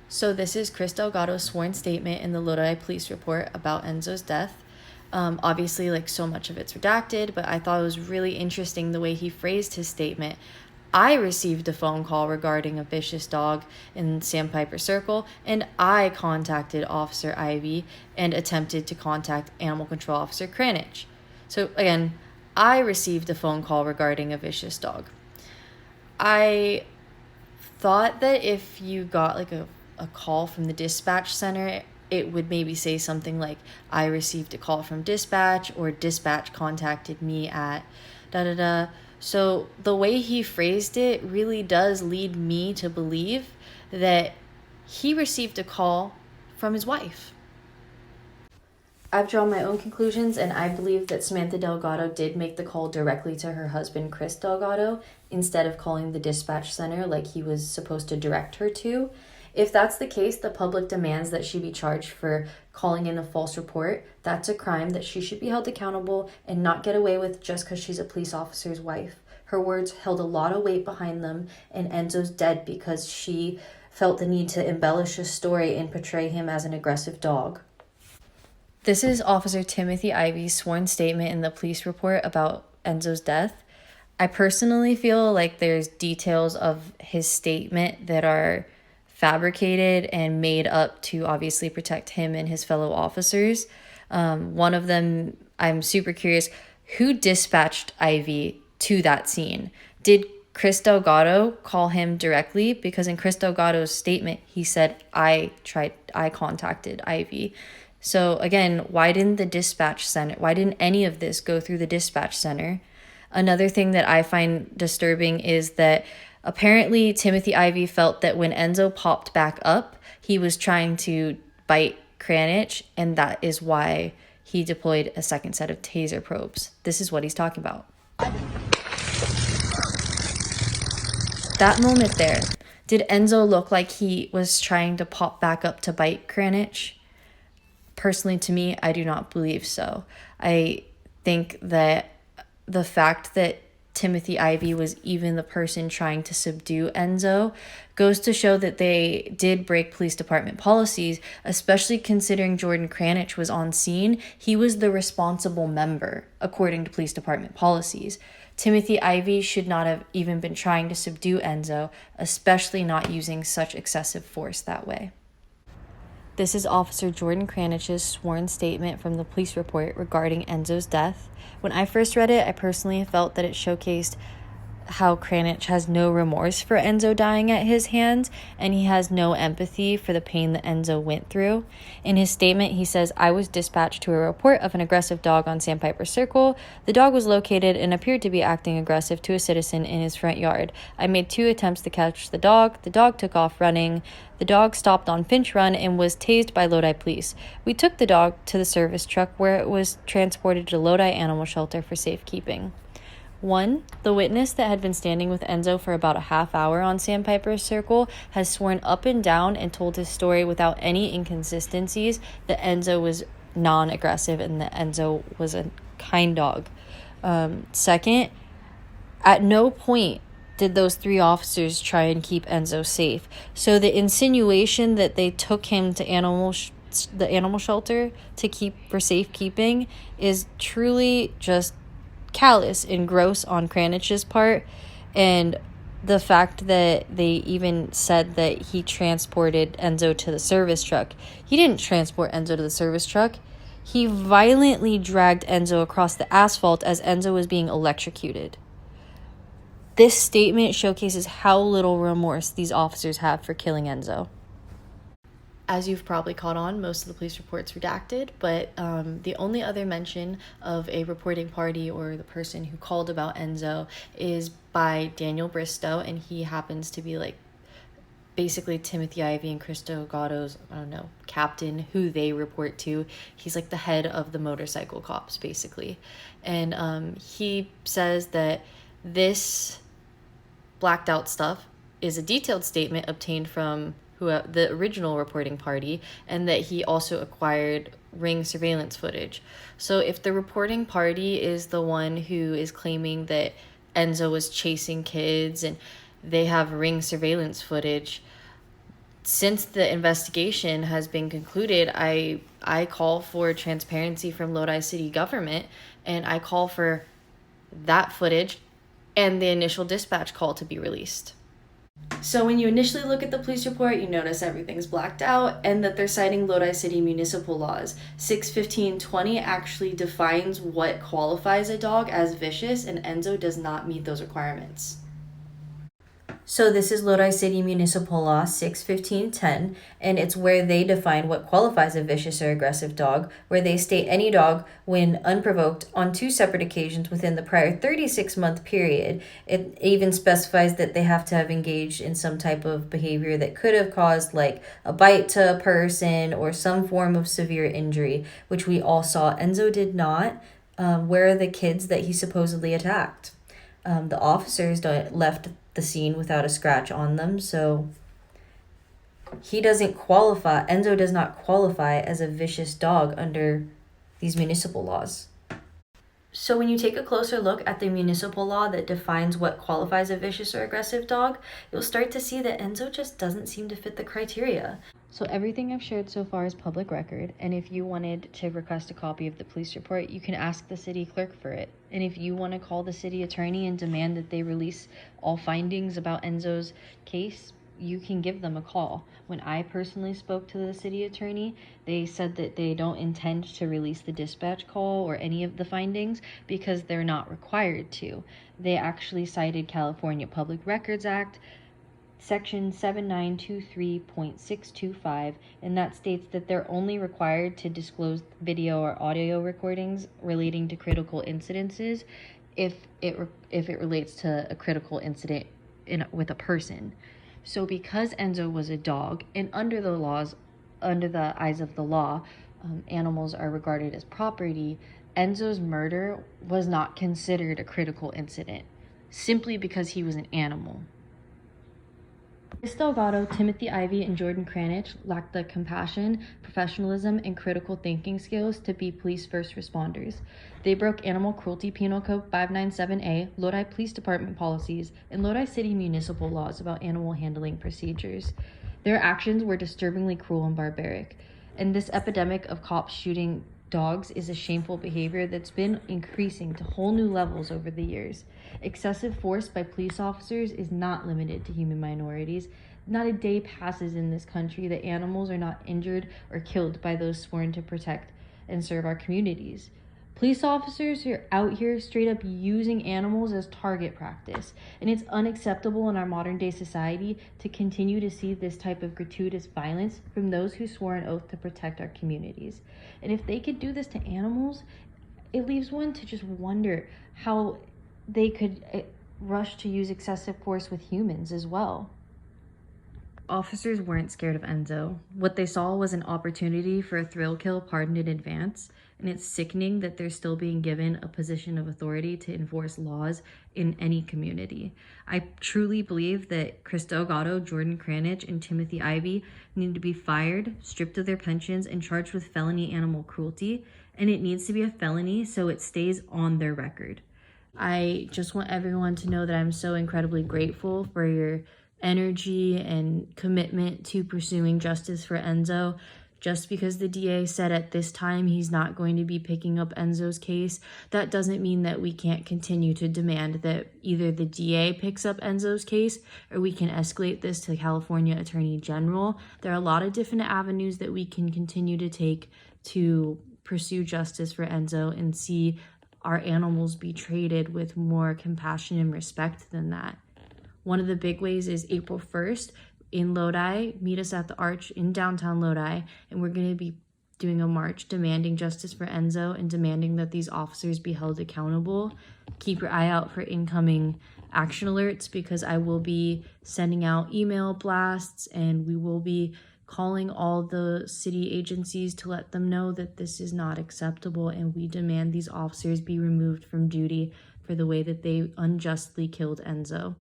So this is Chris Delgado's sworn statement in the Lodi police report about Enzo's death. Obviously, like, so much of it's redacted, but I thought it was really interesting the way he phrased his statement. I received a phone call regarding a vicious dog in Sandpiper Circle, and I contacted Officer Ivey and attempted to contact Animal Control Officer Kranich. So again, I received a phone call regarding a vicious dog. I thought that if you got like a call from the dispatch center, it would maybe say something like, I received a call from dispatch, or dispatch contacted me at da da da. So the way he phrased it really does lead me to believe that he received a call from his wife. I've drawn my own conclusions, and I believe that Samantha Delgado did make the call directly to her husband, Chris Delgado, instead of calling the dispatch center like he was supposed to direct her to. If that's the case, the public demands that she be charged for calling in a false report. That's a crime that she should be held accountable and not get away with just because she's a police officer's wife. Her words held a lot of weight behind them, and Enzo's dead because she felt the need to embellish a story and portray him as an aggressive dog. This is Officer Timothy Ivey's sworn statement in the police report about Enzo's death. I personally feel like there's details of his statement that are fabricated and made up to obviously protect him and his fellow officers. One of them, I'm super curious, who dispatched Ivey to that scene? Did Chris Delgado call him directly? Because in Chris Delgado's statement, he said, I contacted Ivey. So again, why didn't any of this go through the dispatch center? Another thing that I find disturbing is that apparently Timothy Ivey felt that when Enzo popped back up, he was trying to bite Kranich, and that is why he deployed a second set of taser probes. This is what he's talking about. That moment there, did Enzo look like he was trying to pop back up to bite Kranich? Personally, to me, I do not believe so. I think that the fact that Timothy Ivey was even the person trying to subdue Enzo goes to show that they did break police department policies, especially considering Jordan Kranich was on scene. He was the responsible member, according to police department policies. Timothy Ivey should not have even been trying to subdue Enzo, especially not using such excessive force that way. This is Officer Jordan Kranich's sworn statement from the police report regarding Enzo's death. When I first read it, I personally felt that it showcased how Kranich has no remorse for Enzo dying at his hands, and he has no empathy for the pain that Enzo went through. In his statement, he says, I was dispatched to a report of an aggressive dog on Sandpiper Circle. The dog was located and appeared to be acting aggressive to a citizen in his front yard. I made 2 attempts to catch the dog. The dog took off running. The dog stopped on Finch Run and was tased by Lodi police. We took the dog to the service truck where it was transported to Lodi Animal Shelter for safekeeping. 1. The witness that had been standing with Enzo for about a half hour on Sandpiper Circle has sworn up and down and told his story without any inconsistencies that Enzo was non-aggressive and that Enzo was a kind dog. 2nd, at no point did those 3 officers try and keep Enzo safe. So the insinuation that they took him to the animal shelter to keep for safekeeping is truly just callous and gross on Kranich's part. And the fact that they even said that he transported Enzo to the service truck. He didn't transport Enzo to the service truck. He violently dragged Enzo across the asphalt as Enzo was being electrocuted. This statement showcases how little remorse these officers have for killing Enzo. As you've probably caught on, most of the police report's redacted, but the only other mention of a reporting party or the person who called about Enzo is by Daniel Bristow, and he happens to be like basically Timothy Ivey and Chris Delgado's, captain, who they report to. He's like the head of the motorcycle cops, basically. And he says that this blacked out stuff is a detailed statement obtained from the original reporting party, and that he also acquired ring surveillance footage. So if the reporting party is the one who is claiming that Enzo was chasing kids and they have ring surveillance footage, since the investigation has been concluded, I call for transparency from Lodi City government, and I call for that footage and the initial dispatch call to be released. So when you initially look at the police report, you notice everything's blacked out and that they're citing Lodi City municipal laws. 61520 actually defines what qualifies a dog as vicious, and Enzo does not meet those requirements. So this is Lodi City Municipal Law 61510, and it's where they define what qualifies a vicious or aggressive dog, where they state any dog, when unprovoked on 2 separate occasions within the prior 36-month period. It even specifies that they have to have engaged in some type of behavior that could have caused like a bite to a person or some form of severe injury, which we all saw. Enzo did not. Where are the kids that he supposedly attacked? The officers left the scene without a scratch on them, so he doesn't qualify. Enzo does not qualify as a vicious dog under these municipal laws. So when you take a closer look at the municipal law that defines what qualifies a vicious or aggressive dog, you'll start to see that Enzo just doesn't seem to fit the criteria. So everything I've shared so far is public record, and if you wanted to request a copy of the police report, you can ask the city clerk for it. And if you want to call the city attorney and demand that they release all findings about Enzo's case, you can give them a call. When I personally spoke to the city attorney, they said that they don't intend to release the dispatch call or any of the findings because they're not required to. They actually cited California Public Records Act, Section 7923.625, and that states that they're only required to disclose video or audio recordings relating to critical incidences if it relates to a critical incident with a person. So because Enzo was a dog, and under the eyes of the law, animals are regarded as property, Enzo's murder was not considered a critical incident, simply because he was an animal. Delgado, Timothy Ivey, and Delgado Kranich lacked the compassion, professionalism, and critical thinking skills to be police first responders. They broke Animal Cruelty Penal Code 597A, Lodi Police Department policies, and Lodi City municipal laws about animal handling procedures. Their actions were disturbingly cruel and barbaric, and this epidemic of cops shooting dogs is a shameful behavior that's been increasing to whole new levels over the years. Excessive force by police officers is not limited to human minorities. Not a day passes in this country that animals are not injured or killed by those sworn to protect and serve our communities. Police officers are out here straight up using animals as target practice, and it's unacceptable in our modern day society to continue to see this type of gratuitous violence from those who swore an oath to protect our communities. And if they could do this to animals, it leaves one to just wonder how they could rush to use excessive force with humans as well. Officers weren't scared of Enzo. What they saw was an opportunity for a thrill kill pardoned in advance, and it's sickening that they're still being given a position of authority to enforce laws in any community. I truly believe that Chris Delgado, Delgado Kranich, and Timothy Ivey need to be fired, stripped of their pensions, and charged with felony animal cruelty, and it needs to be a felony so it stays on their record. I just want everyone to know that I'm so incredibly grateful for your energy and commitment to pursuing justice for Enzo. Just because the DA said at this time he's not going to be picking up Enzo's case, that doesn't mean that we can't continue to demand that either the DA picks up Enzo's case or we can escalate this to California Attorney General. There are a lot of different avenues that we can continue to take to pursue justice for Enzo and see our animals be treated with more compassion and respect than that. One of the big ways is April 1st in Lodi. Meet us at the Arch in downtown Lodi, and we're going to be doing a march demanding justice for Enzo and demanding that these officers be held accountable. Keep your eye out for incoming action alerts because I will be sending out email blasts and we will be calling all the city agencies to let them know that this is not acceptable and we demand these officers be removed from duty for the way that they unjustly killed Enzo.